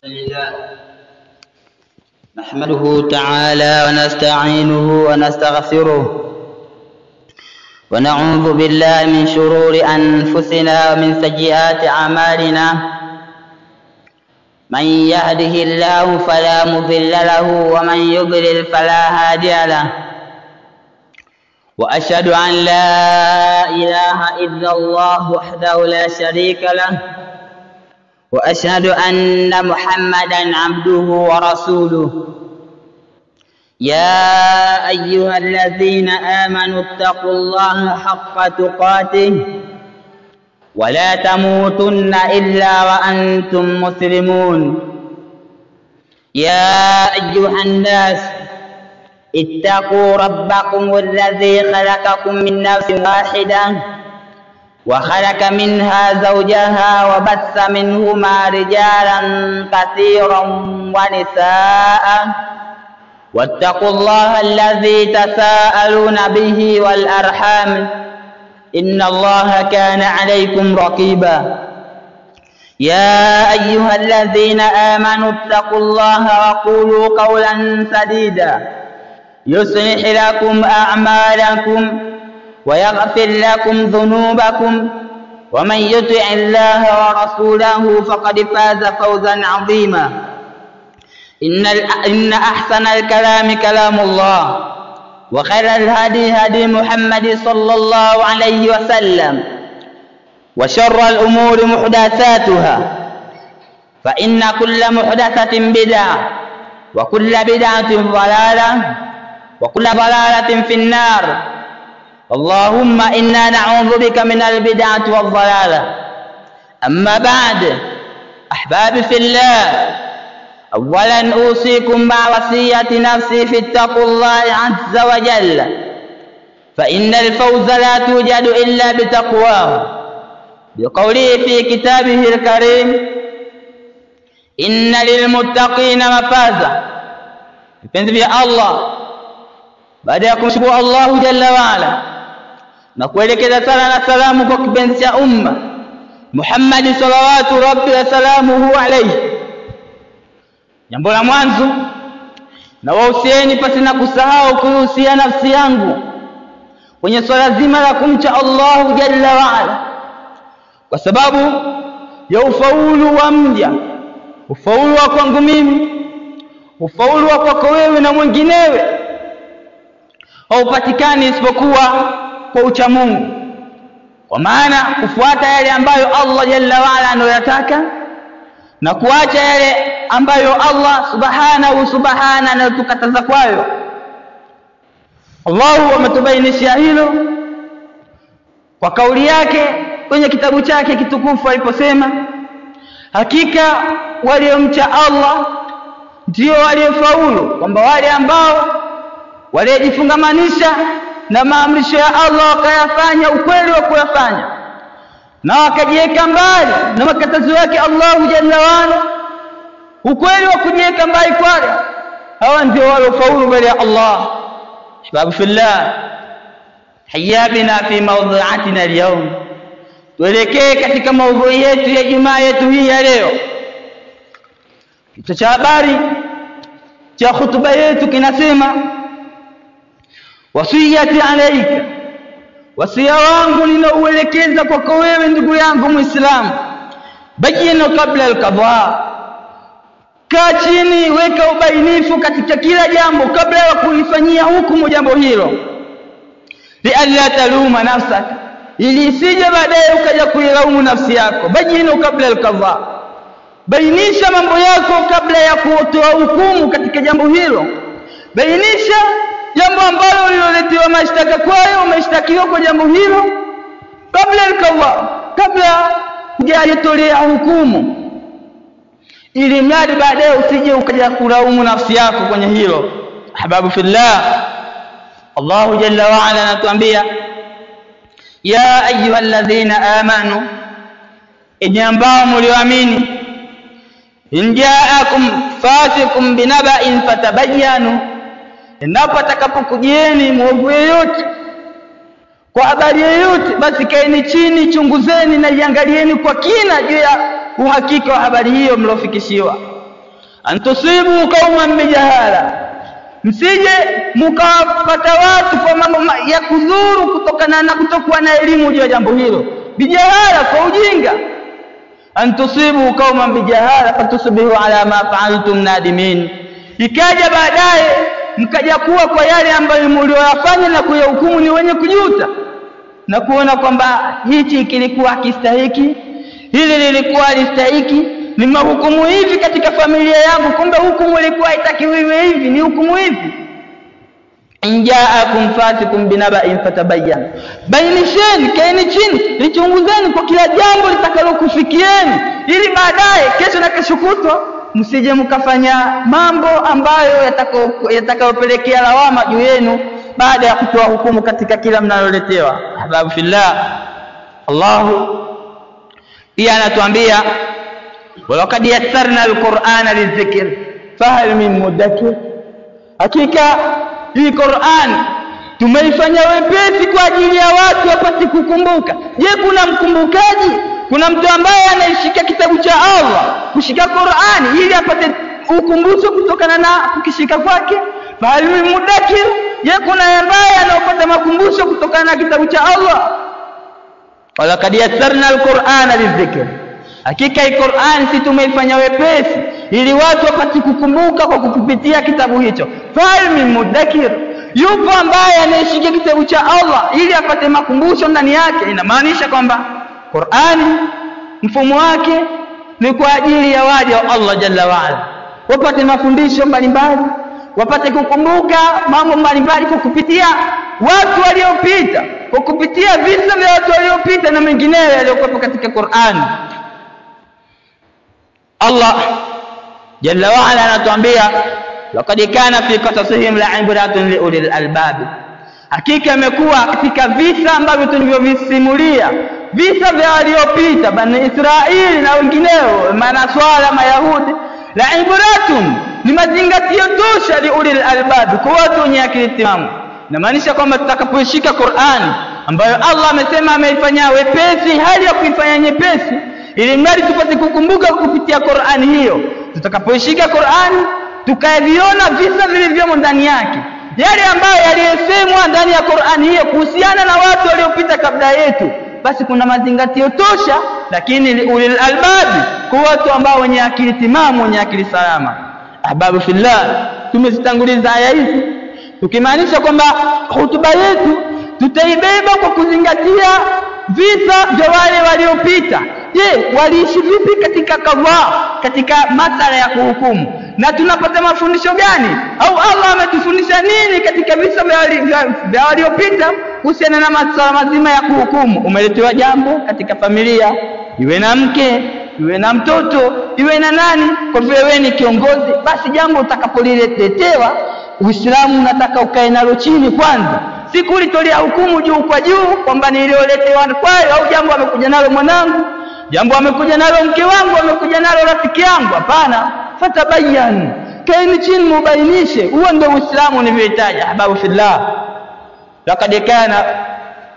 لله نحمده تعالى ونستعينه ونستغفره ونعوذ بالله من شرور أنفسنا ومن سيئات أعمالنا. من يهده الله فلا مضل له ومن يضلل فلا هادي له. وأشهد أن لا إله إلا الله وحده لا شريك له وأشهد أن محمدًا عبده ورسوله. يا أيها الذين آمنوا اتقوا الله حق تقاته ولا تموتن إلا وأنتم مسلمون. يا أيها الناس اتقوا ربكم الذي خلقكم من نفس واحدة وخلق منها زوجها وبث منهما رجالا كثيرا ونساء واتقوا الله الذي تساءلون به والأرحام إن الله كان عليكم رقيبا. يا أيها الذين آمنوا اتقوا الله وقولوا قولا سديدا يصلح لكم أعمالكم ويغفر لكم ذنوبكم ومن يطع الله ورسوله فقد فاز فوزا عظيما. إن أحسن الكلام كلام الله وخير الهدي هدي محمد صلى الله عليه وسلم وشر الأمور محدثاتها فإن كل محدثة بدعة وكل بدعة ضلالة وكل ضلالة في النار. اللهم إنا نعوذ بك من البدعة والضلالة. أما بعد أحبابي في الله، أولا أوصيكم مع وصية نفسي في اتقوا الله عز وجل، فإن الفوز لا توجد إلا بتقواه، بقوله في كتابه الكريم إن للمتقين مفازا. Vipenzi vya Allah, baada ya kumshukuru Allahu jalla waala na kuelekeza sala na salamu kwa kipenzi cha umma Muhammad salawatu rabbi wa salamuhu alayhi, jambo la mwanzo na wahusieni pasi na kusahau kuhusia nafsi yangu kwenye swala zima la kumcha Allahu jalla waala, kwa sababu ya ufaulu wa mja, ufaulu wa kwangu mimi, ufaulu wa kwako wewe na mwinginewe haupatikani isipokuwa kwa ucha Mungu, kwa maana kufuata yale ambayo Allah jalla waala anayotaka na kuacha yale ambayo Allah subhana anatukataza kwayo. Allahu ametubainishia hilo kwa kauli yake kwenye kitabu chake kitukufu aliposema, hakika waliomcha Allah ndio waliofaulu, kwamba wale ambao waliojifungamanisha na maamrisho ya Allah wakayafanya ukweli wa kuyafanya na wakajiweka mbali na makatazo yake Allahu jalla waala, ukweli wa kujiweka mbali kwake, hawa ndio waliofaulu mbele ya Allah. Ahbabu fillah, hayya bina fi mawdhu'atina al-yawm, tuelekee katika maudhui yetu ya Jumaa yetu hii ya leo. Kichwa cha habari cha hutuba yetu kinasema wasiyati alayka, wasia wangu ninauelekeza kwako wewe ndugu yangu Muislamu, bayina kabla al-qadha, kaa chini, weka ubainifu katika kila jambo kabla ya kulifanyia hukumu jambo hilo, lialla taluma nafsaka, ili isije baadaye ukaja kuilaumu nafsi yako. Bayina kabla al-qadha, bainisha mambo yako kabla ya kutoa hukumu katika jambo hilo. Bainisha jambo ambalo uliloletewa mashtaka kwayo, umeshtakiwa kwa jambo hilo kabla al-qadha, kabla hujatolea hukumu, ili mradi baadaye usije ukaja kulaumu nafsi yako kwenye hilo. Ahbabu fillah, Allahu jalla wa ala anatuambia ya ayyuhalladhina amanu, enyi ambao mlioamini, in ja'akum fasiqun binaba'in fatabayyanu, endapo atakapokujieni mwovu yeyote kwa habari yoyote, basi kaeni chini, chunguzeni na iangalieni kwa kina juu ya uhakika wa habari hiyo mlofikishiwa. antusibu qauman bijahala, msije mkawapata watu kwa mambo ya kudhuru kutokana na kutokuwa na elimu juu ya jambo hilo, bijahala, kwa ujinga. Antusibu qauman bijahala fatusbihu ala ma fa'altum nadimin, ikaja baadaye mkaja kuwa kwa yale ambayo mlioyafanya na kuyahukumu ni wenye kujuta na kuona kwamba hichi kilikuwa hakistahiki, hili lilikuwa halistahiki, ni mahukumu hivi katika familia yangu, kumbe hukumu ilikuwa haitakiwi hivi, ni hukumu hivi. Injaakum fasikum binaba'in fatabayyan, bainisheni, kaeni chini, lichunguzeni kwa kila jambo litakalokufikieni, ili baadaye kesho na kesho kutwa msije mkafanya mambo ambayo yatakayopelekea lawama juu yenu baada ya kutoa hukumu katika kila mnaloletewa. Ahbabu fillah, Allahu pia anatuambia walaqad yassarna alqur'ana lidhikr fahal min mudakkir, hakika hii Qur'an tumeifanya wepesi kwa ajili ya watu wapate kukumbuka. Je, kuna mkumbukaji? Kuna mtu ambaye anaishika kitabu cha Allah, kushika Qur'ani ili apate ukumbusho kutokana na kukishika kwake? Fahal min mudakkir, je, kuna ambaye anapata makumbusho kutokana na kitabu cha Allah? Walaqad yassarna alqur'ana lidhikr, hakika hii Qur'an si tumeifanya wepesi ili watu wapate kukumbuka kwa kupitia kitabu hicho. Fahal min mudakkir, yupo ambaye anayeshika kitabu cha Allah ili apate makumbusho ndani yake? Inamaanisha kwamba Qur'ani mfumo wake ni kwa ajili ya waja wa Allah jalla wa ala, wapate mafundisho mbalimbali, wapate kukumbuka mambo mbalimbali kwa kupitia watu waliopita, kwa kupitia visa vya watu waliopita na mengineyo yaliyokuwa katika Qur'ani. Allah jalla wa ala anatuambia laqad kana fi qasasihim la'ibratun liulil albab, hakika imekuwa katika visa ambavyo tulivyovisimulia, visa vya waliopita Bani Israeli na wengineo, manaswara, mayahudi, la'ibratun, ni mazingatio tosha liulil albab, kwa watu wenye akili timamu. Inamaanisha kwamba tutakapoishika Qur'ani ambayo Allah amesema ameifanya wepesi, hali ya kuifanya nyepesi ili mradi tupate kukumbuka kupitia Qur'ani hiyo, tutakapoishika Qur'ani tukaviona visa vilivyomo ndani yake, yale ambayo yaliyosemwa ndani ya Qur'ani hiyo kuhusiana na watu waliopita kabla yetu, basi kuna mazingatio tosha, lakini ulil albabi, kwa watu ambao wenye akili timamu, wenye akili salama. Ahbabu fillah, tumezitanguliza aya hizi tukimaanisha kwamba hutuba yetu tutaibeba kwa kuzingatia visa vya wale waliopita. Je, waliishi vipi katika kadhaa, katika masala ya kuhukumu, na tunapata mafundisho gani? Au Allah ametufundisha nini katika visa vya waliopita kuhusiana na masala mazima ya kuhukumu? Umeletewa jambo katika familia, iwe na mke, iwe na mtoto, iwe na nani, kwa vile wewe ni kiongozi, basi jambo utakapoliletewa, Uislamu unataka ukae nalo chini kwanza, si kulitolea hukumu juu kwa juu kwamba nilioletewa kwayo, au jambo amekuja nalo mwanangu, jambo amekuja nalo mke wangu, amekuja nalo rafiki yangu. Hapana, fatabayyan, kaeni chini mubainishe. Huo ndio Uislamu unavyohitaji. Ahbabu fillah, laqad kana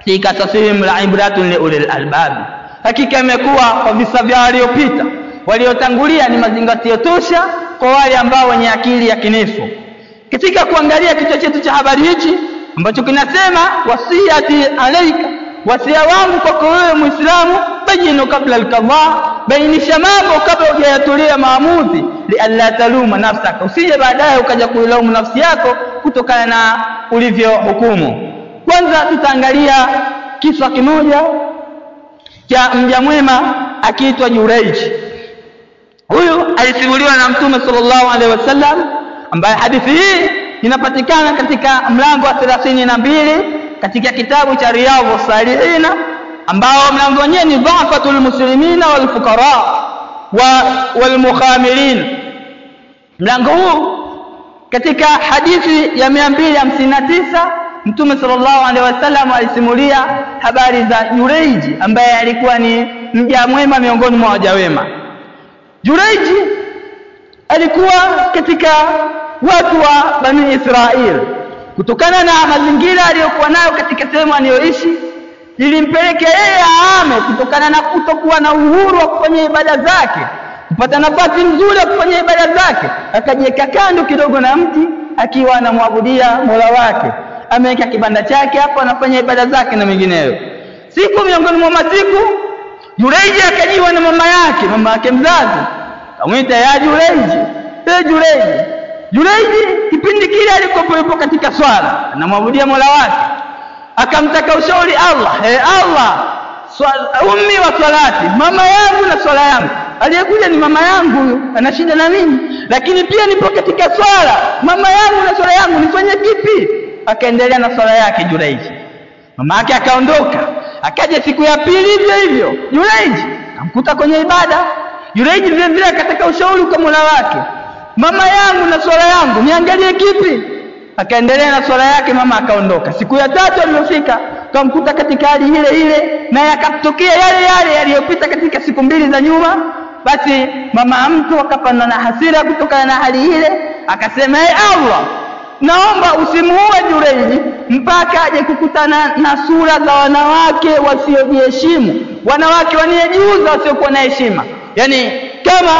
fi qasasihim la'ibratun liulil albab, hakika imekuwa kwa visa vya waliopita, waliotangulia ni mazingatio tosha kwa wale ambao wenye akili ya kinifu. Katika kuangalia kichwa chetu cha habari hichi ambacho kinasema wasiyati alayka, wasia wangu kwako wewe Muislamu, bayinu kabla al-qadha, bainisha mambo kabla hujayatolea maamuzi, li alla taluma nafsaka, usije baadaye ukaja kuilaumu nafsi yako kutokana na ulivyohukumu. Kwanza tutaangalia kisa kimoja cha mja mwema akiitwa Jurayj. Huyu alisimuliwa na Mtume sallallahu alaihi wasallam, ambaye hadithi hii inapatikana katika mlango wa 32 katika kitabu cha Riyadhus Salihin, ambao mlango wenyewe ni dha'fatul muslimina wal fuqara wal mukhamirin. Mlango huu katika hadithi ya 259 Mtume sallallahu alaihi wasallam alisimulia habari za Jurayj, ambaye alikuwa ni mja mwema miongoni mwa waja wema. Jurayj alikuwa katika watu wa Bani Israeli, kutokana na mazingira aliyokuwa nayo katika sehemu anayoishi, ilimpelekea yeye aame kutokana na kutokuwa na uhuru wa kufanya ibada zake, kupata nafasi nzuri ya kufanya ibada zake, akajiweka kando kidogo na mti akiwa anamwabudia Mola wake. Ameweka kibanda chake hapo anafanya ibada zake na mengineyo. Siku miongoni mwa masiku Jureiji akajiwa na mama yake mzazi. Kamwita ya Jureiji. Jureiji kipindi kile alikopo katika swala anamwabudia Mola wake. Akamtaka ushauri Allah. Allah, ummi wa salati, mama yangu na swala yangu. Aliyekuja ni mama yangu huyu, ana shida na mimi, lakini pia nipo katika swala. Mama yangu na swala yangu nifanye kipi? Akaendelea na swala yake Jureiji. Mama yake akaondoka. Akaja siku ya pili hivyo. Jureiji akamkuta kwenye ibada. Jureiji vile vile akataka ushauri kwa Mola wake. Mama yangu na swala yangu niangalie kipi? Akaendelea na swala yake, mama akaondoka. Siku ya tatu aliyofika akamkuta katika hali ile na yakatokea yale yaliyopita katika siku mbili za nyuma. Basi mama mtu akapanda na hasira kutokana na hali ile, akasema Allah, naomba usimuue Jureiji mpaka aje kukutana na sura za wanawake wasiojiheshimu, wanawake waniejuza wasiokuwa na heshima. Yani kama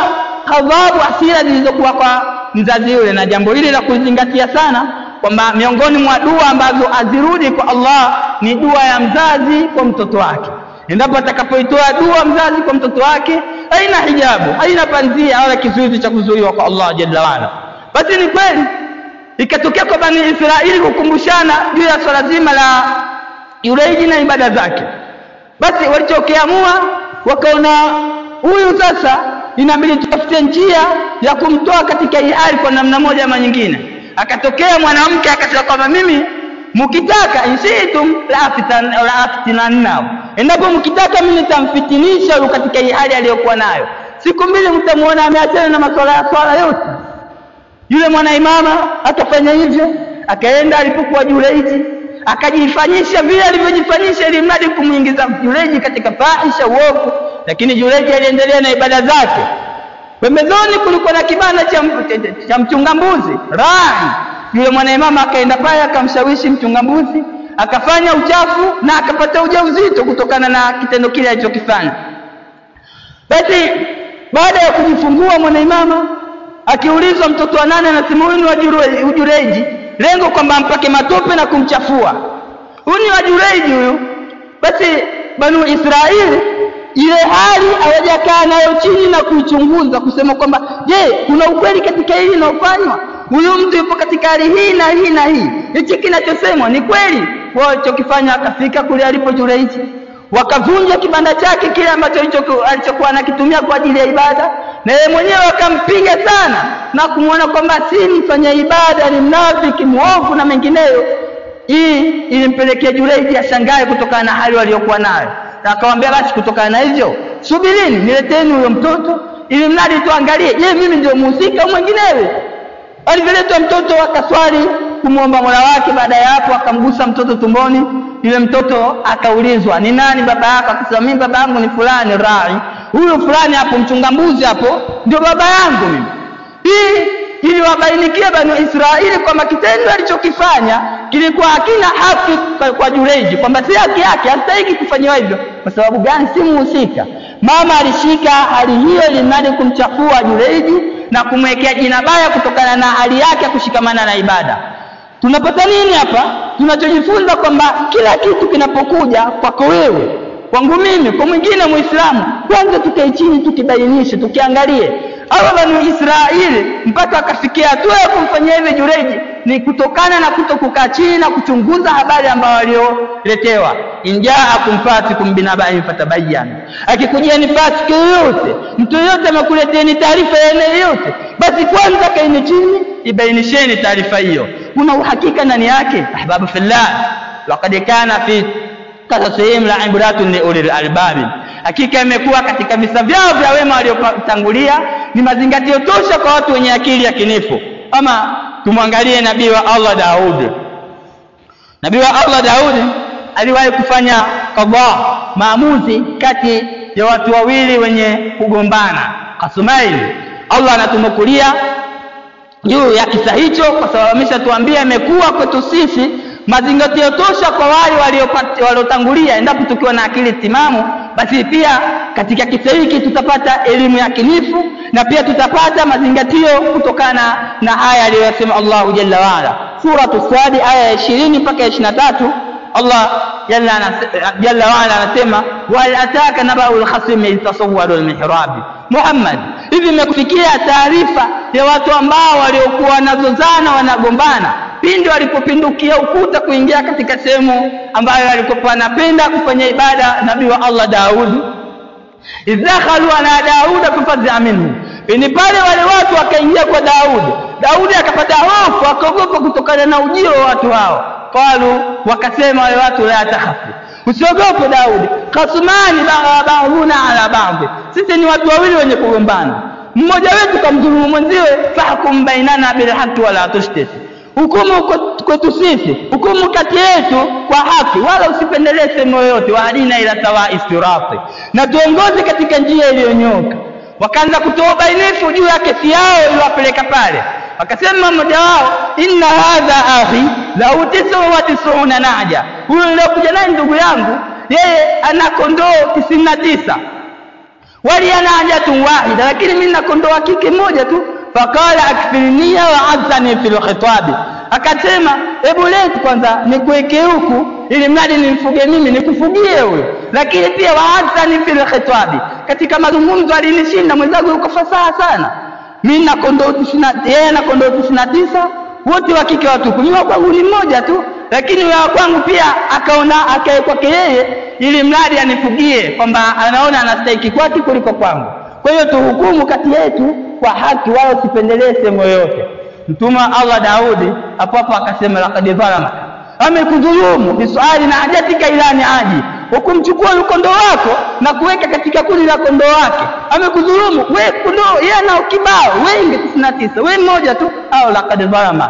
ghadhabu, hasira zilizokuwa kwa mzazi yule. Na jambo hili la kuzingatia sana kwamba miongoni mwa dua ambazo azirudi kwa Allah ni dua ya mzazi kwa mtoto wake. Endapo atakapoitoa dua mzazi kwa mtoto wake, haina hijabu, haina panzia wala kizuizi cha kuzuiwa kwa Allah jalla wala. Basi ni kweli ikatokea kwa Bani Israeli kukumbushana juu ya swala zima la Jureiji na ibada zake. Basi walichokiamua wakaona huyu sasa inabidi tutafute njia ya kumtoa katika hii hali kwa namna moja ama nyingine. Akatokea mwanamke akasema kwamba mimi mkitaka insitum la aftinanna, endapo mkitaka mimi nitamfitinisha huyu katika hii hali aliyokuwa nayo. Siku mbili mtamuona ameachana na masuala ya swala yote. Yule mwanaimama akafanya hivyo, akaenda alipokuwa Jureiji, akajifanyisha vile alivyojifanyisha ili mradi kumuingiza Jureiji katika fahisha, uovu. Lakini Jureiji aliendelea na ibada zake. Pembezoni kulikuwa na kibanda cha mchunga mbuzi, rai. Yule mwanaimama akaenda pale akamshawishi mchunga mbuzi, akafanya uchafu na akapata ujauzito kutokana na kitendo kile alichokifanya. Basi baada ya kujifungua mwanaimama, akiulizwa mtoto wa nani, anasema huyu ni wa Jureiji, lengo kwamba ampake matope na kumchafua. Huyu ni wa Jureiji huyu. Basi Banu Israeli ile hali hawajakaa nayo chini na kuichunguza kusema kwamba je, kuna ukweli katika hili linalofanywa? Huyu mtu yupo katika hali hii na hii na hii, hichi kinachosemwa ni kweli? Walichokifanya, akafika kule alipo Jureiji, wakavunja kibanda chake kile ambacho alichokuwa anakitumia kwa ajili ya ibada, na yeye mwenyewe akampiga sana na kumuona kwamba si mfanya ibada, ni mnafiki, muovu na mengineyo. Hii ilimpelekea Jureiji ashangae kutokana na hali waliokuwa nayo. Na akamwambia basi kutokana na hivyo, subirini nileteni huyo mtoto ili mradi tuangalie, je, mimi ndio mhusika mwinginewe? Alivyoletwa mtoto akaswali kumuomba Mola wake. Baada ya hapo akamgusa mtoto tumboni. Yule mtoto akaulizwa, ni nani baba yako? Akasema, mimi baba yangu ni fulani rai. Huyo fulani hapo mchunga mbuzi hapo ndio baba yangu mimi. Hii iliwabainikia Bani Israeli kwamba kitendo alichokifanya kilikuwa hakina haki kwa Jureiji, kwamba si haki yake, hastahili kufanywa hivyo. Kwa sababu gani? Si muhusika. Mama alishika hali hiyo ili kumchafua Jureiji na kumwekea jina baya kutokana na hali yake ya kushikamana na ibada. Tunapata nini hapa? Tunachojifunza kwamba kila kitu kinapokuja kwako wewe, kwangu mimi, kwa mwingine Muislamu, kwanza tukae chini tukibainishe, tukiangalie hawa Bani Israeli mpaka akafikia hatua ya kumfanyia hivi Jureiji ni kutokana na kutokukaa chini na kuchunguza habari ambayo walioletewa. Injaakum fasikum binaba'in fatabayyan, akikujia ni fasiki yoyote, mtu yoyote amekuleteeni taarifa ya eneo yote, basi kwanza kaeni chini ibainisheni taarifa hiyo, kuna uhakika ndani yake. Ahbabu fillah, laqad kana fi qasasihim la'ibratun li ulil albab, hakika imekuwa katika visa vyao vya wema waliotangulia ni mazingatio tosha kwa watu wenye akili yakinifu. Ama tumwangalie nabii wa Allah Daud. Nabii wa Allah Daud aliwahi kufanya qadha, maamuzi kati ya watu wawili wenye kugombana, Qasmain. Allah anatunukulia juu ya kisa hicho kwa sababu ameshatuambia imekuwa kwetu sisi mazingatio tosha kwa wale waliotangulia, endapo tukiwa na akili timamu basi pia katika kisa hiki tutapata elimu yakinifu na pia tutapata mazingatio kutokana na haya aliyosema Allah jalla wa ala. Suratu Swadi aya ya 20 mpaka 23, Allah jalla wa ala anasema wal ataka nabaul khasim itasawwaru almihrab. Muhammad, hivi imekufikia taarifa ya watu ambao waliokuwa wanazozana wanagombana pindi walipopindukia ukuta kuingia katika sehemu ambayo alikuwa anapenda kufanya ibada nabii wa Allah Daudi. Idhakhalu ala Daud fafaza minhu, pindi pale wale watu wakaingia kwa Daudi akapata hofu, akaogopa kutokana na ujio wa watu hao. Qalu, wakasema wale watu, la takhafu, usiogope Daudi, khasmani ba'duna ala ba'd, sisi ni watu wawili wenye kugombana, mmoja wetu kamdhulumu mwenziwe, fahkum bainana bil haqqi wala tushtit, hukumu kwetu sisi, hukumu kati yetu kwa haki wala usipendelee sehemu yoyote, wa adina ila sawa'i sirati, na tuongoze katika njia iliyonyoka. Wakaanza kutoa bainifu juu ya kesi yao iliyowapeleka pale. Wakasema mmoja wao, inna hadha akhi lahu 99 naja, huyo niliokuja naye ndugu yangu yeye ana kondoo 99, wali ana hajatu wahida, lakini mimi na kondoo kike moja tu. Fakala akfirniya wa azani fil khitabi, akasema hebu leo kwanza nikuweke huku ili mradi nimfuge mimi nikufugie huyo, lakini pia wa azani fil khitabi, katika mazungumzo alinishinda mwenzangu, yuko fasaha sana. Mimi na kondoo 90, yeye na kondoo 99, wote wa kike watupu, mimi kwangu ni mmoja tu, lakini wa kwangu pia akaona akae kwake yeye ili mradi anifugie, kwamba anaona anastahili kwake kuliko kwangu. Kwa hiyo tuhukumu kati yetu kwa haki wala usipendelee sehemu yoyote. Mtume Allah Daudi hapo akasema laqad dhalama, amekudhulumu biswali na hajatika ilani aji, ukumchukua kondoo wako na kuweka katika kundi la kondoo wake. Amekudhulumu wewe, kondoo yeye ana kibao wengi 99, wewe mmoja tu. Au laqad dhalama,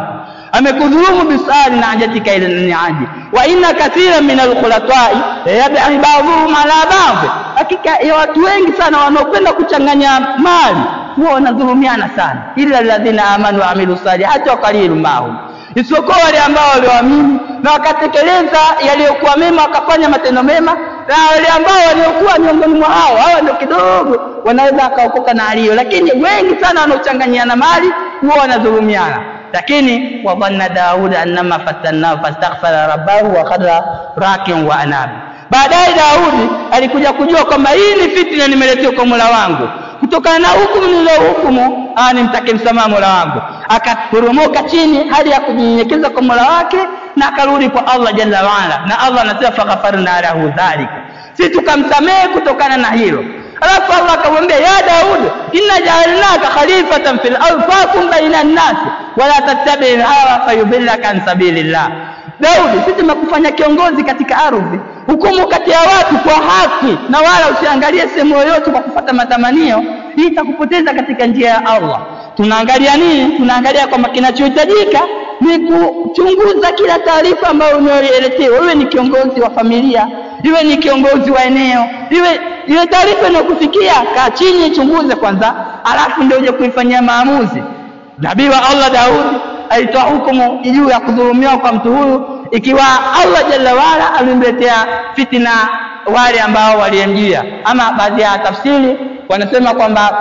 amekudhulumu biswali na hajatika ilani aji, wa inna kathira min alkhulatai yab'i ba'dhum ala ba'd, hakika ya watu wengi sana wanaopenda kuchanganya mali huwa wanadhulumiana sana. Illa alladhina amanu wa amilu salihati wa qalilun mahum, isipokuwa wale ambao walioamini na wakatekeleza yaliyokuwa mema, wakafanya matendo mema, na wale ambao waliokuwa miongoni mwa hao ndio kidogo wanaweza kaokoka na aliyo, lakini wengi sana wanaochanganyana mali huwa wanadhulumiana. Lakini wa dhanna Daud annama fatanna fastaghfara rabbahu wa khadra rakin wa anab. Baadaye Daudi alikuja kujua kwamba hii ni fitna nimeletewa kwa Mola wangu, kutokana na hukumu niliyohukumu nimtake msamaha Mola wangu. Akaporomoka chini hali ya kujinyenyekeza kwa Mola wake na akarudi kwa Allah jalla wa ala, na Allah anasema faghfarna lahu dhalika, sisi tukamsamehe kutokana na hilo. Alafu Allah akamwambia, ya Daud, inna ja'alnaka khalifatan fil ardh fahkum baina an-nas wala tattabi'il hawa fayudillaka an sabilillah. Daudi, sisi tumekufanya kiongozi katika ardhi, hukumu kati ya watu kwa haki na wala usiangalie sehemu yoyote kwa kufuata matamanio, hii itakupoteza katika njia ya Allah. Tunaangalia nini? Tunaangalia kwamba kinachohitajika ni kuchunguza kila taarifa ambayo unayoeletewa. Wewe ni kiongozi wa familia, iwe ni kiongozi wa eneo, iwe taarifa inayokufikia, kaa chini chunguze kwanza, alafu ndio uje kuifanyia maamuzi. Nabii wa Allah Daudi alitoa hukumu juu ya kudhulumiwa kwa mtu huyu, ikiwa Allah jalla wala alimletea fitina wale ambao waliemjia. Ama baadhi ya tafsiri wanasema kwamba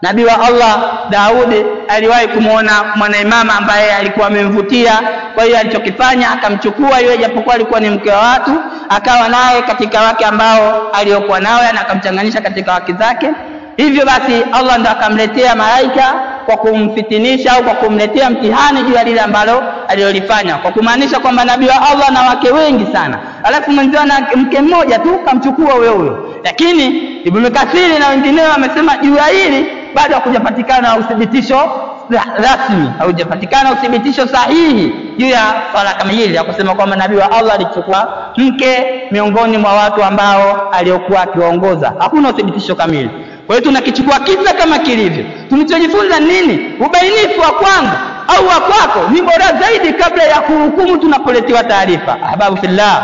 Nabii wa Allah Daudi aliwahi kumuona mwanaimama ambaye alikuwa amemvutia, kwa hiyo alichokifanya akamchukua yeye, japokuwa alikuwa ni mke wa watu, akawa naye katika wake ambao aliokuwa nao, na akamchanganyisha katika wake zake. Hivyo basi Allah ndo akamletea malaika kwa kumfitinisha au kwa kumletea mtihani juu ya lile ambalo alilolifanya, kwa kumaanisha kwamba nabii wa Allah na wake wengi sana, alafu mwenzao na mke mmoja tu kamchukua huyo. Lakini Ibn Kathir na wengineo wamesema juu ya hili bado hakujapatikana uthibitisho rasmi, haujapatikana uthibitisho sahihi juu ya swala kama hili ya kusema kwamba nabii wa Allah alichukua mke miongoni mwa watu ambao aliokuwa akiwaongoza. Hakuna uthibitisho kamili. Kwa hiyo tunakichukua kisa kama kilivyo. Tunachojifunza nini? Ubainifu wa kwangu au wa kwako ni bora zaidi kabla ya kuhukumu tunapoletewa taarifa. Ahbabu fillah,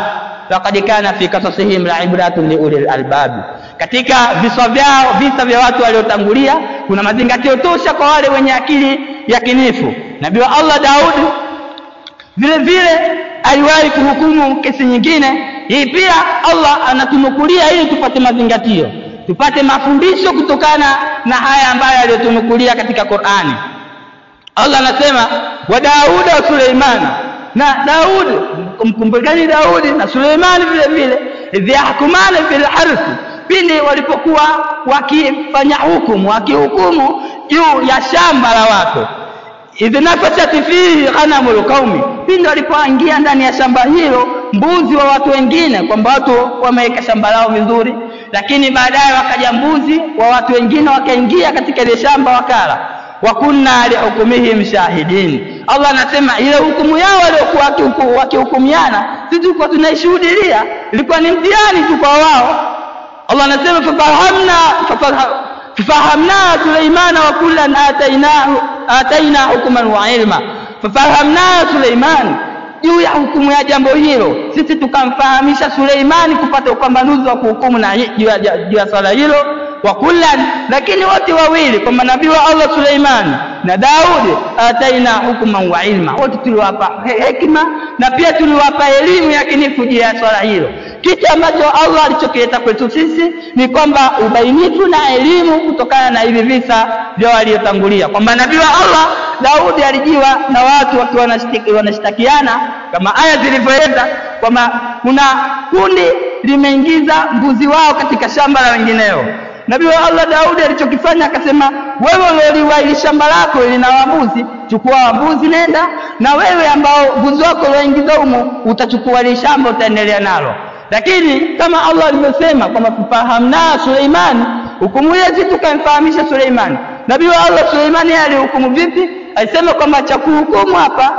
laqad kana fi qasasihim la'ibratun liulil albab. Katika visa vya watu waliotangulia kuna mazingatio tosha kwa wale wenye akili yakinifu. Nabii wa Allah Daudi vile vile aliwahi kuhukumu kesi nyingine. Hii pia Allah anatunukulia ili tupate mazingatio, tupate mafundisho kutokana na haya ambayo aliyotunukulia katika Qur'ani. Allah anasema wa Dauda wa Suleimana, na Daudi, mkumbukeni Daudi na Suleimani vile vile, idh yahkumana fil harth, pindi walipokuwa wakifanya hukumu, wakihukumu juu ya shamba la watu. Idh nafashat fihi ghanamul qaumi, pindi walipoingia ndani ya shamba hilo mbuzi wa watu wengine, kwamba watu wameweka shamba lao vizuri, lakini baadaye wakaja mbuzi wa watu wengine wakaingia katika ile shamba wakala. Wa kunna lihukumihim shahidin, Allah anasema ile hukumu yao waliokuwa wakihukumiana sisi tulikuwa tunaishuhudia, ilikuwa ni mtihani tu kwa wao. Allah anasema fafahamna Suleimana wa kullan ataina hukman wa ilma. Fafahamna Suleiman, juu ya hukumu ya jambo hilo sisi tukamfahamisha Suleimani kupata upambanuzi wa kuhukumu na juu ya swala hilo. Wa kullan, lakini wote wawili kwa nabii wa Allah Suleiman na Daudi, ataina hukman wa ilma, wote tuliwapa hekima na pia tuliwapa elimu yakinifu juu ya swala hilo. Kitu ambacho Allah alichokileta kwetu sisi ni kwamba ubainifu na elimu kutokana na hivi visa vya waliotangulia, kwamba nabii wa Allah Daudi alijiwa na watu wakiwa wanashtakiana, kama aya zilivyoeleza kwamba kuna kundi limeingiza mbuzi wao katika shamba la wengineo. Nabii wa Allah Daudi alichokifanya akasema, wewe uliwa ili shamba lako lina mbuzi, chukua mbuzi nenda, na wewe ambao mbuzi wako ulioingiza humo utachukua ile shamba utaendelea nalo. Lakini kama Allah alivyosema kwamba kufahamna Suleiman, hukumu hizi tukamfahamisha Suleiman. Nabii wa Allah Suleiman alihukumu vipi? Alisema kwamba cha kuhukumu hapa,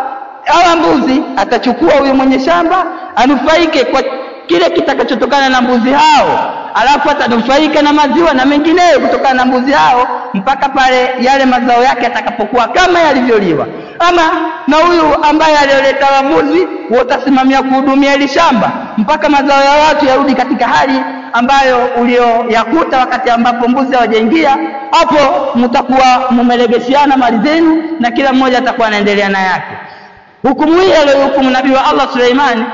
hawa mbuzi atachukua huyo mwenye shamba anufaike kwa kile kitakachotokana na mbuzi hao, alafu atanufaika na maziwa na mengineyo kutokana na mbuzi hao mpaka pale yale mazao yake atakapokuwa kama yalivyoliwa. Ama na huyu ambaye alileta mbuzi watasimamia kuhudumia ile shamba mpaka mazao ya watu yarudi katika hali ambayo ulioyakuta wakati ambapo mbuzi hawajaingia. Hapo mtakuwa mmelegeshana mali zenu na kila mmoja atakuwa anaendelea na yake. Hukumu hii aliyohukumu nabii wa Allah Suleiman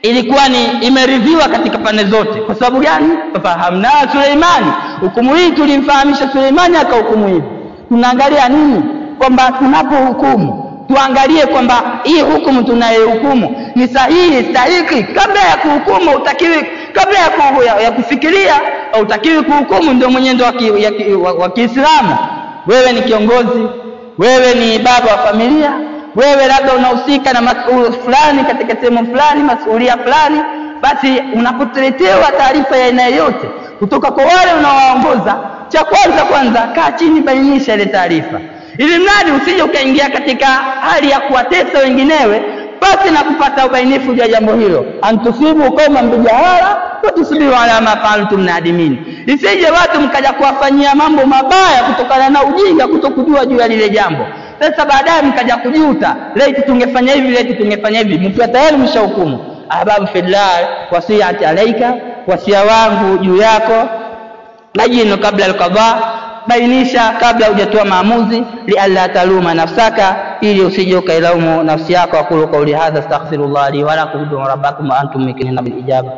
ilikuwa ni imeridhiwa katika pande zote. Kwa sababu gani? Fafahamna Suleimani, hukumu hii tulimfahamisha Suleimani akahukumu hivi. Tunaangalia nini? Kwamba tunapohukumu tuangalie kwamba hii hukumu tunayohukumu ni sahihi, stahiki. Kabla ya kuhukumu utakiwi, kabla ya kufikiria utakiwi kuhukumu. Ndio mwenendo wa Kiislamu. Wewe ni kiongozi, wewe ni baba wa familia, wewe labda unahusika na masuala fulani katika sehemu fulani, masuala fulani, basi unapoletewa taarifa ya aina yoyote kutoka kwa wale unaowaongoza, cha kwanza kaa chini, bainisha ile taarifa, ili mradi usije ukaingia katika hali ya kuwatesa wenginewe basi na kupata ubainifu juu ya jambo hilo. Antusibu kama bijahala wa tusibiru ala ma fa'altum nadimin, isije watu mkaja kuwafanyia mambo mabaya kutokana na ujinga, kutokujua juu ya lile jambo. Sasa baadaye mkaja kujuta, leo tungefanya hivi, leo tungefanya hivi, mkiwa tayari mshahukumu. Ahbabu fillah, wasiyati alaika, wasia wangu juu yako, majino kabla al-qadha, bainisha kabla hujatoa maamuzi, li alla taluma nafsaka, ili usije ukailaumu nafsi yako. Aqulu qawli hadha astaghfirullah li wa lakum wa rabbakum wa antum muqinuna bil ijaba.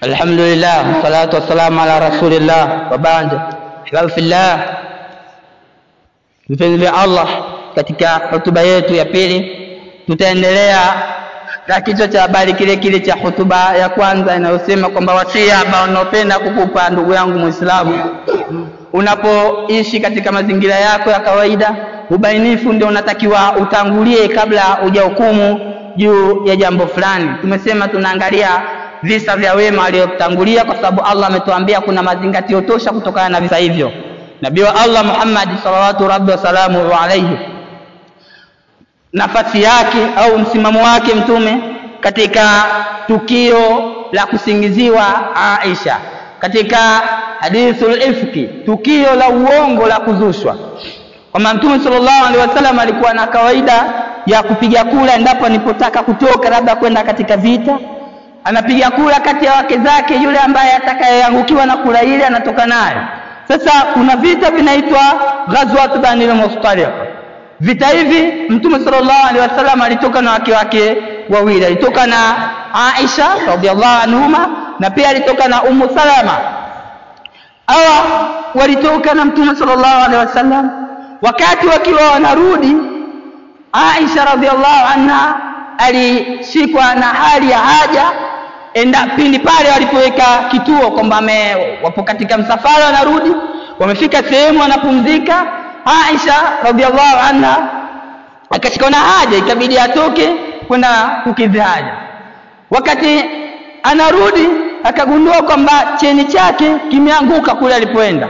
Alhamdulillah, salatu wassalamu ala rasulillah, wa ba'd. Fillah, mpenzi Allah, katika hotuba yetu ya pili tutaendelea na kichwa cha habari kile kile cha hotuba ya kwanza inayosema kwamba wasia ambao unapenda kukupa ndugu yangu Muislamu, unapoishi katika mazingira yako ya kawaida, ubainifu ndio unatakiwa utangulie kabla hujahukumu juu ya jambo fulani. Tumesema tunaangalia visa vya wema waliotangulia kwa sababu Allah ametuambia kuna mazingatio tosha kutokana na visa hivyo. Nabii wa Allah Muhammad sallallahu rabbi wa salamu alayhi, nafasi yake au msimamo wake mtume katika tukio la kusingiziwa Aisha, katika hadithul ifki, tukio la uongo la kuzushwa, kwamba mtume sallallahu alaihi wasallam alikuwa na kawaida ya kupiga kura endapo anapotaka kutoka labda kwenda katika vita. Anapiga kura kati ya wake zake, yule ambaye atakayeangukiwa na kura ile anatoka nayo. Sasa kuna vita vinaitwa Ghazwat Bani al-Mustaliq. Vita hivi Mtume sallallahu alaihi wasallam alitoka na wake wawili. Alitoka na Aisha radhiallahu anhuma na pia alitoka na Ummu Salama. Hawa walitoka na Mtume sallallahu alaihi wasallam. Wakati wakiwa wanarudi, Aisha radhiallahu anha alishikwa na hali ya haja pindi pale walipoweka kituo kwamba wapo katika msafara wanarudi, wamefika sehemu wanapumzika. Aisha radhiallahu anha akashikwa na haja, ikabidi atoke kwenda kukidhi haja. Wakati anarudi akagundua kwamba cheni chake kimeanguka kule alipoenda.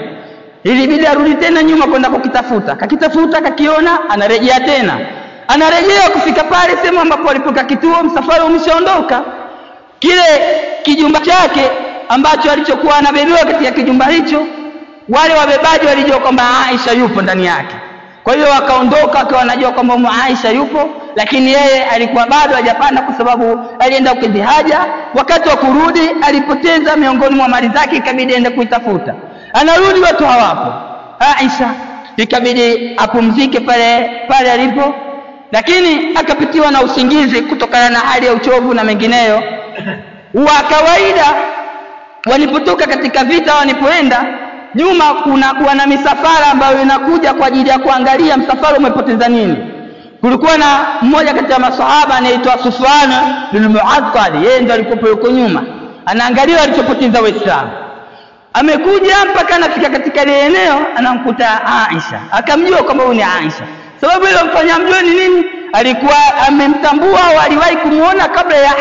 Ilibidi arudi tena nyuma kwenda kukitafuta. Akakitafuta akakiona, anarejea tena. Anarejea kufika pale sehemu ambapo alipoka kituo, msafara umeshaondoka. Kile kijumba chake ambacho alichokuwa anabebewa katika kijumba hicho, wale wabebaji walijua kwamba Aisha yupo ndani yake. Kwa hiyo wakaondoka akiwa wanajua kwamba Aisha yupo, lakini yeye alikuwa bado hajapanda kwa sababu alienda kukidhi haja. Wakati wa kurudi alipoteza miongoni mwa mali zake, ikabidi aende kuitafuta. Anarudi watu hawapo. Aisha ikabidi apumzike pale alipo, lakini akapitiwa na usingizi kutokana na hali ya uchovu na mengineyo. Wa kawaida walipotoka katika vita, walipoenda nyuma kuna na misafara ambayo inakuja kwa ajili ya kuangalia msafara umepoteza nini. Kulikuwa na mmoja kati ya masahaba anaitwa Sufyan bin Mu'attal, yeye ndiye alikuwa yuko nyuma anaangalia alichopoteza Waislamu. Amekuja mpaka anafika katika ile eneo, anamkuta Aisha, akamjua kwamba huyu ni Aisha. Sababu ile mfanya mjue ni nini, alikuwa amemtambua au aliwahi kumuona kabla ya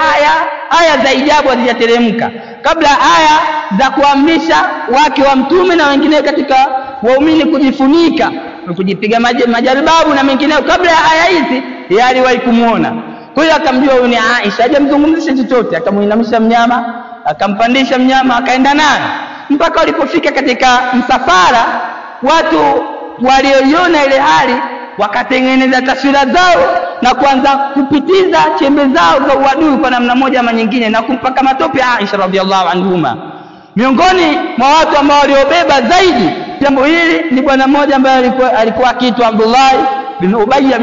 aya za hijabu hazijateremka, kabla aya za kuamrisha wake wa mtume na wengine katika waumini kujifunika kujipiga majalbabu na mengineyo. Kabla ya aya hizi yeye aliwahi kumuona. Kwa hiyo akamjua huyu ni Aisha. Hajamzungumzisha chochote, akamuinamisha mnyama, akampandisha mnyama, akaenda naye mpaka walipofika katika msafara. Watu walioiona ile hali wakatengeneza taswira zao na kuanza kupitiza chembe zao za uadui kwa namna moja ama nyingine na kumpaka matope Aisha radhiallahu anhuma. Miongoni mwa watu ambao waliobeba zaidi jambo hili ni bwana mmoja ambaye alikuwa akiitwa Abdullah bin Ubayya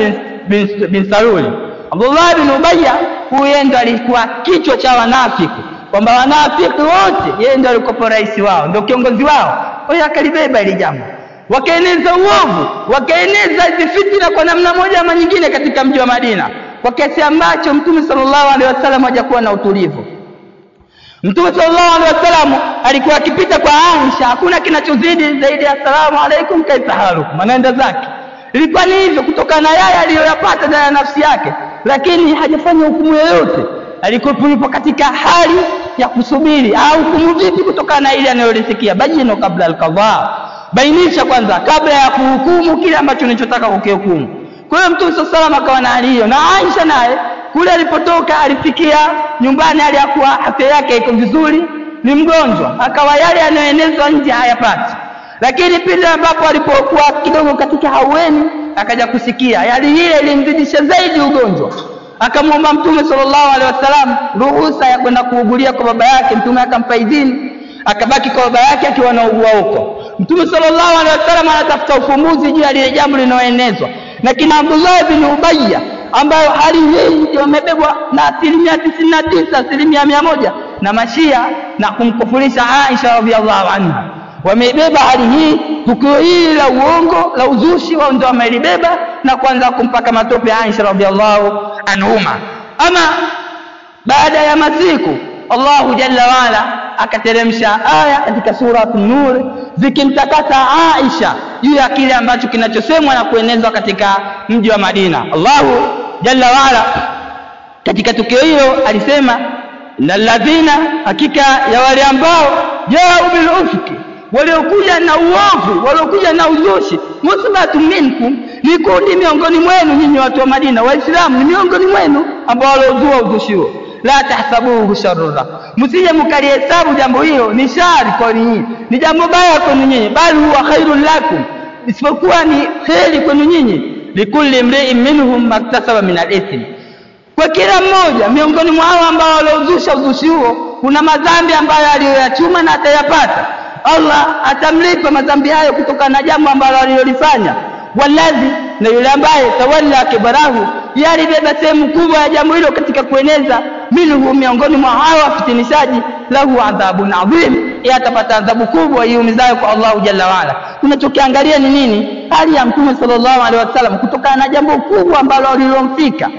bin Salul. Abdullah bin Ubayya huyu ndiye alikuwa kichwa cha wanafiki, kwamba wanafiki wote yeye ndiye alikuwa rais wao, ndio kiongozi wao. Kwa hiyo akalibeba ile jambo, wakaeneza uovu, wakaeneza fitna kwa namna moja ama nyingine katika mji wa Madina, kwa kiasi ambacho Mtume sallallahu alaihi wasallam hajakuwa na utulivu. Mtume sallallahu alaihi wasallam alikuwa akipita kwa Aisha, hakuna kinachozidi zaidi ya asalamu alaykum kaifa halukum, anaenda zake. Ilikuwa ni hivyo kutokana na yale aliyoyapata ndani ya nafsi yake, lakini hajafanya hukumu yoyote. Alikuwa katika hali ya kusubiri au hukumu vipi kutokana na ile anayolisikia. Bayino kabla al-qadha, bainisha kwanza kabla ya kuhukumu kile ambacho unachotaka kukihukumu. Kwa hiyo Mtume sallallahu alaihi wasallam akawa na hali hiyo, na Aisha naye kule alipotoka alifikia nyumbani aliyakuwa afya yake iko vizuri, ni mgonjwa, akawa yale yanayoenezwa nje hayapati. Lakini pindi ambapo alipokuwa kidogo katika haueni, akaja kusikia yale ile ilimzidisha zaidi ugonjwa. Akamwomba Mtume sallallahu alaihi wasallam ruhusa ya kwenda kuugulia kwa baba yake. Mtume akampa idhini, akabaki kwa baba yake akiwa anaugua huko. Mtume sallallahu alaihi wasallam anatafuta ufumbuzi juu ya ile jambo linaloenezwa na kina Abdullah bin Ubayya, ambayo hali hii ndio imebebwa na 99%, 100% na Mashia na kumkufurisha Aisha radhiallahu anha. Wamebeba hali hii, tukio hili la uongo, la uzushi, wao ndio wamelibeba na kuanza kumpaka matope Aisha radhiallahu anhuma. Ama baada ya masiku Allahu jalla wala akateremsha aya katika sura An-Nur zikimtakasa Aisha juu ya kile ambacho kinachosemwa na kuenezwa katika mji wa Madina. Allahu jalla wala katika tukio hilo alisema, na ladhina, hakika ya wale ambao jao bil ufki, waliokuja na uovu, waliokuja na uzushi, musibatu minkum, ni kundi miongoni mwenu nyinyi watu wa Madina, Waislamu ni miongoni mwenu ambao waliozua uzushi huo. La tahsabuhu sharra, msije mkalihesabu jambo hilo ni shari kwa nyinyi, ni jambo baya kwa nyinyi, bali huwa khairul lakum, isipokuwa ni kheri kwa nyinyi. likulli imri'in minhum maktasaba min al-ithm, kwa kila mmoja miongoni mwa hao ambao waliozusha uzushi huo kuna madhambi ambayo aliyoyachuma na atayapata. Allah atamlipa madhambi hayo kutokana na jambo ambalo alilolifanya. Waladhi, na yule ambaye tawalla kibarahu, yalibeba sehemu kubwa ya jambo hilo katika kueneza, minhu miongoni mwa hao wafitinishaji, lahu adhabun adhim, atapata adhabu kubwa iumizayo kwa Allah jalla waala. Tunachokiangalia ni nini? Hali ya Mtume sallallahu alaihi wasallam kutokana na jambo kubwa ambalo alilomfika,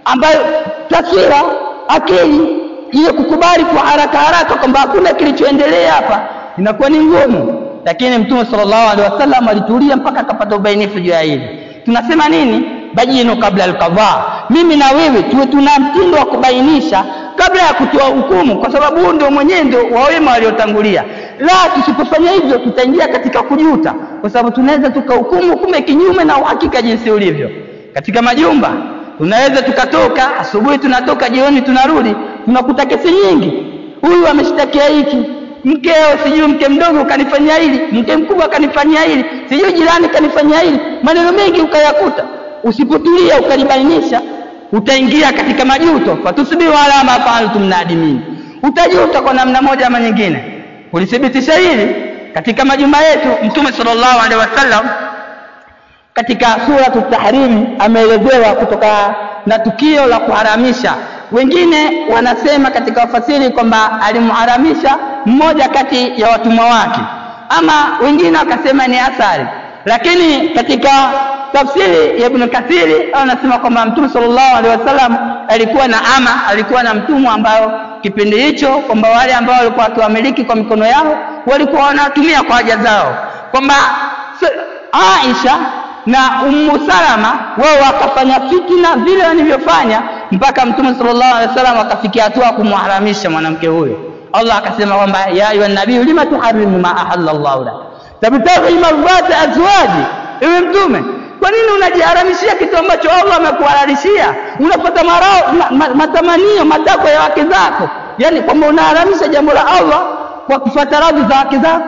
ambayo taswira akili ile kukubali kwa haraka kwamba hakuna kilichoendelea hapa inakuwa ni ngumu, lakini Mtume sallallahu alaihi wasallam alitulia mpaka akapata ubainifu juu ya hili. Tunasema nini? Bayinu kabla al-qadha. Mimi na wewe tuwe tuna mtindo wa kubainisha kabla ya kutoa hukumu, kwa sababu huo ndio mwenendo wa wema waliotangulia. La, tusipofanya hivyo tutaingia katika kujuta, kwa sababu tunaweza tukahukumu kumbe kinyume na uhakika jinsi ulivyo. Katika majumba tunaweza tukatoka asubuhi, tunatoka jioni, tunarudi tunakuta kesi nyingi. Huyu ameshtakia hiki, mkeo sijui mke mdogo kanifanyia hili, mke mkubwa kanifanyia hili, sijui jirani kanifanyia hili, maneno mengi ukayakuta. Usipotulia ukalibainisha utaingia katika majuto, fatusbihu ala ma fa'altum nadimin, utajuta kwa namna moja ama nyingine. Kulithibitisha hili katika majumba yetu, Mtume sallallahu alaihi wasallam katika sura at-Tahrim ameelezewa kutoka na tukio la kuharamisha. Wengine wanasema katika wafasiri kwamba alimharamisha mmoja kati ya watumwa wake, ama wengine wakasema ni athari, lakini katika tafsiri ya Ibn Kathiri anasema kwamba Mtume sallallahu alaihi wasallam alikuwa na mtumwa ambao kipindi hicho kwamba wale ambao walikuwa wakiwamiliki kwa mikono yao walikuwa wanatumia kwa haja zao, kwamba Aisha na Salama wao wakafanya fitina vile walivyofanya mpaka Mtume sallallahu alaihi wasallam akafikia hatua kumharamisha mwanamke huyo. Allah akasema kwamba ya ayuha nabii lima tuharrimu ma ahalla Allah lak tabtaghi mardata azwaji, ewe Mtume, kwa nini unajiharamishia kitu ambacho Allah amekuhalalishia? Unapata matamanio matakwa ya wake zako, yani kwamba unaharamisha jambo la Allah kwa kufuata radhi za wake zako.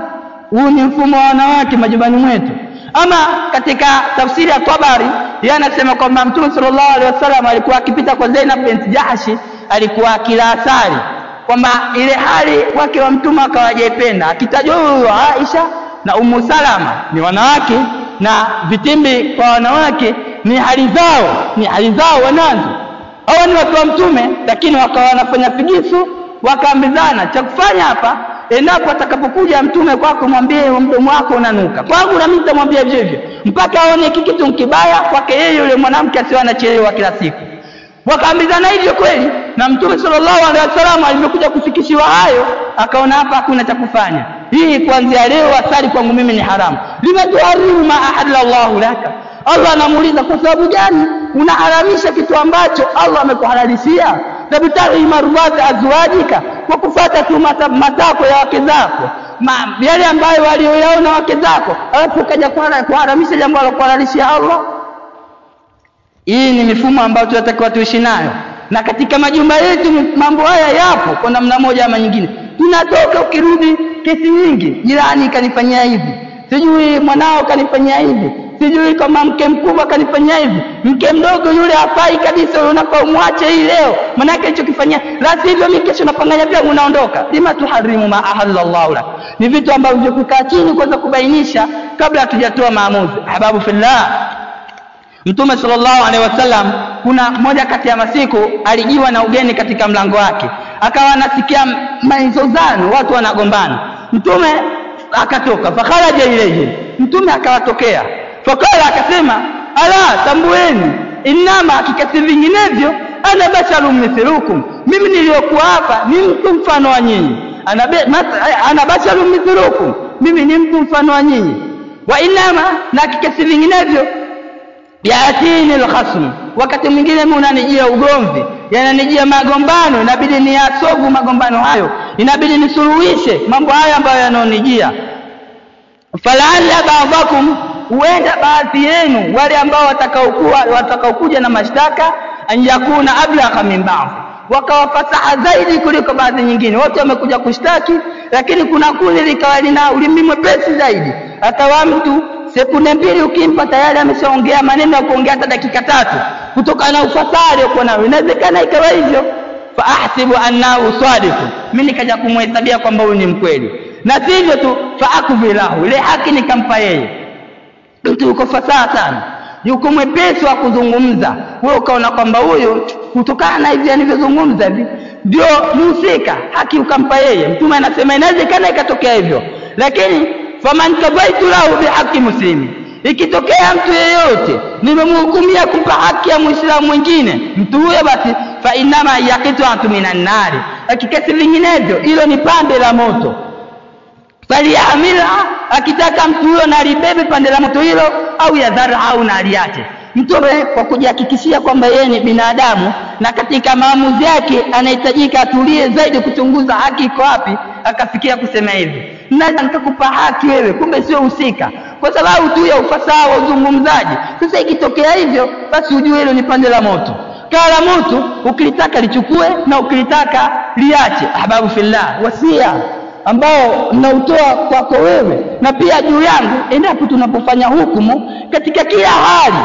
Huu ni mfumo wa wanawake majumbani mwetu. Ama katika tafsiri ya Tabari yanasema kwamba Mtume sallallahu alaihi wasallam alikuwa akipita kwa Zainab bint Jahsh, alikuwa akila asali, kwamba ile hali wake wa Mtume akawajaipenda. Akitajwa huyo Aisha na Salama ni wanawake, na vitimbi kwa wanawake ni hali zao wanazo. Hao ni watu wa Mtume, lakini wakawa wanafanya figisu, wakaambizana cha kufanya hapa, endapo atakapokuja Mtume kwako mwambie mdomo wako unanuka, kwangu na mimi nitamwambia hivyo hivyo, mpaka aone kitu kibaya kwake yeye yule mwanamke asiwe anachelewa kila siku. Wakaambizana hivyo kweli, na Mtume sallallahu alaihi wasallam alipokuja kufikishiwa hayo akaona hapa hakuna cha kufanya, hii kuanzia leo asali kwangu mimi ni haramu. Lima tuharrimu ma ahalla Allah laka, Allah anamuuliza kwa sababu gani unaharamisha kitu ambacho Allah amekuhalalishia? Tabtaghi mardata azwajika, kwa kufuata tu matako ya wake zako, yale ambayo walioyaona wake zako, alafu kaja kuharamisha jambo alilokuhalalishia Allah. Hii ni mifumo ambayo tunatakiwa tuishi nayo, na katika majumba yetu mambo haya yapo kwa namna moja ama nyingine. Tunatoka ukirudi kesi nyingi, jirani kanifanyia hivi, sijui mwanao kanifanyia hivi, sijui kama mke mkubwa kanifanyia hivi, mke mdogo yule hafai kabisa, unafaa umwache hii leo maana yake alichokifanyia, la sivyo mimi kesho napanganya vyangu unaondoka. Lima tuharimu ma ahalla Allah lak, ni vitu ambavyo kukaa chini kwanza kubainisha kabla hatujatoa maamuzi. Hababu fillah, Mtume sallallahu alaihi wasallam kuna moja kati ya masiku alijiwa na ugeni katika mlango wake, akawa anasikia maizozano, watu wanagombana. Mtume akatoka, fakharaja ilayhi, Mtume akawatokea, fakala akasema, ala tambueni, inama hakikati vinginevyo ana basharun mithlukum, mimi niliyokuwa hapa ni mtu mfano wa nyinyi. Ana basharun mithlukum, mimi ni mtu mfano wa nyinyi. Wa inama, na hakikati vinginevyo yaatini alkhasm, wakati mwingine mnanijia ugomvi, yananijia magombano, inabidi niyasovu magombano hayo, inabidi nisuluhishe mambo haya ambayo yanonijia. Fala'alla ba'dakum, huenda baadhi yenu wale ambao watakaokuja na mashtaka, an yakuna ablagha min ba'd, wakawafasaha zaidi kuliko baadhi nyingine. Wote wamekuja kushtaki, lakini kuna kundi likawa lina ulimi mwepesi zaidi, akawa mtu sekunde mbili ukimpa tayari ameshaongea maneno ya kuongea hata dakika 3 kutokana na ufasaha aliyokuwa nayo. Inawezekana ikawa hivyo, fa ahsibu annahu sadiq, mimi nikaja kumhesabia kwamba huyu ni mkweli, na sivyo tu fa akbilahu, ile haki nikampa yeye. Mtu yuko fasaha sana, yuko mwepesi wa kuzungumza, wewe ukaona kwamba huyu kutokana na hivi anavyozungumza hivi ndio mhusika, haki ukampa yeye. Mtume anasema inawezekana ikatokea hivyo, lakini faman kabaitu lahu bihaqi muslimi, ikitokea mtu yeyote nimemhukumia kumpa haki ya muislamu mwingine, mtu huyo basi fa inama yaqitatu minan nari, akikasi vinginevyo hilo ni pande la moto. Faliamila, akitaka mtu huyo na libebe pande la moto hilo, au yadhara au na aliache. Mtume kwa kujihakikishia kwamba yeye ni binadamu na katika maamuzi yake anahitajika atulie zaidi kuchunguza haki iko wapi, akafikia kusema hivi, na nitakupa haki wewe, kumbe sio husika, kwa sababu tu ya ufasaha wa uzungumzaji. Sasa ikitokea hivyo basi ujue hilo ni pande la moto. Kala moto ukilitaka lichukue na ukilitaka liache. Ahbabu fillah, wasia ambao nautoa kwako wewe na pia juu yangu, endapo tunapofanya hukumu katika kila hali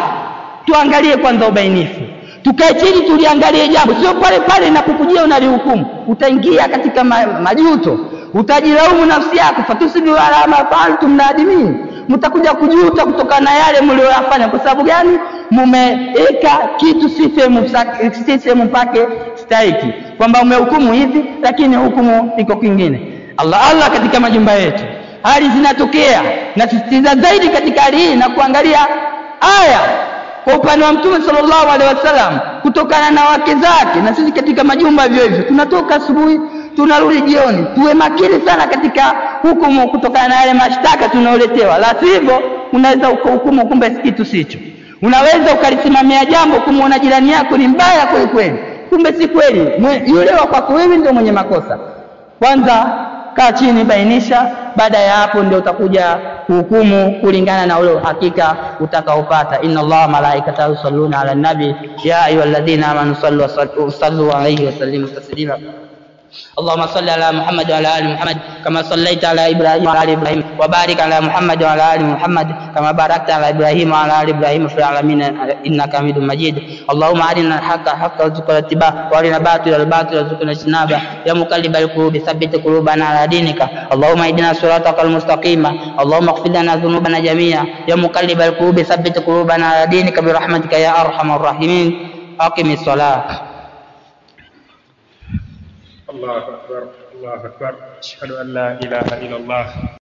tuangalie kwanza ubainifu, tukae chini tuliangalie jambo, sio pale pale inapokujia unalihukumu. Utaingia katika majuto, utajilaumu nafsi yako, fatusidu ala ma fa'altum nadimin, mtakuja kujuta kutokana na yale mlioyafanya. Kwa sababu gani? Mumeeka kitu sisemu pake stahiki, kwamba umehukumu hivi lakini hukumu iko kingine. Allah katika majumba yetu hali zinatokea, na sisitiza zaidi katika hali hii na kuangalia aya kwa upande wa Mtume sallallahu alaihi wasallam kutokana na wake zake. Na sisi katika majumba hivyo hivyo, tunatoka asubuhi tunarudi jioni, tuwe makini sana katika hukumu kutokana na yale mashtaka tunaoletewa. La sivyo unaweza ukahukumu kumbe kitu sicho. Unaweza ukalisimamia jambo kumuona jirani yako ni mbaya kweli kweli, kumbe si kweli, yule wa kwako wewe ndio mwenye makosa. Kwanza kaa chini, bainisha, baada ya hapo ndio utakuja kuhukumu kulingana na ule hakika utakaopata. Inna Allaha malaikatahu yusalluna ala nabi ya ayyuhalladhina amanu sallu alayhi wa sallimu taslima. اللهم صل على محمد وعلى ال محمد كما صليت على ابراهيم وعلى ال ابراهيم وبارك على محمد وعلى ال محمد كما باركت على ابراهيم وعلى ال ابراهيم في العالمين انك حميد مجيد. اللهم ارنا الحق حقا وارزقنا اتباعه وارنا الباطل باطلا وارزقنا اجتنابه. يا مقلب القلوب ثبت قلوبنا على دينك. اللهم اهدنا صراطك المستقيم. اللهم اغفر لنا ذنوبنا جميعا. يا مقلب القلوب ثبت قلوبنا على دينك برحمتك يا ارحم الراحمين. اقم الصلاه. الله أكبر الله أكبر. أشهد أن لا إله إلا الله.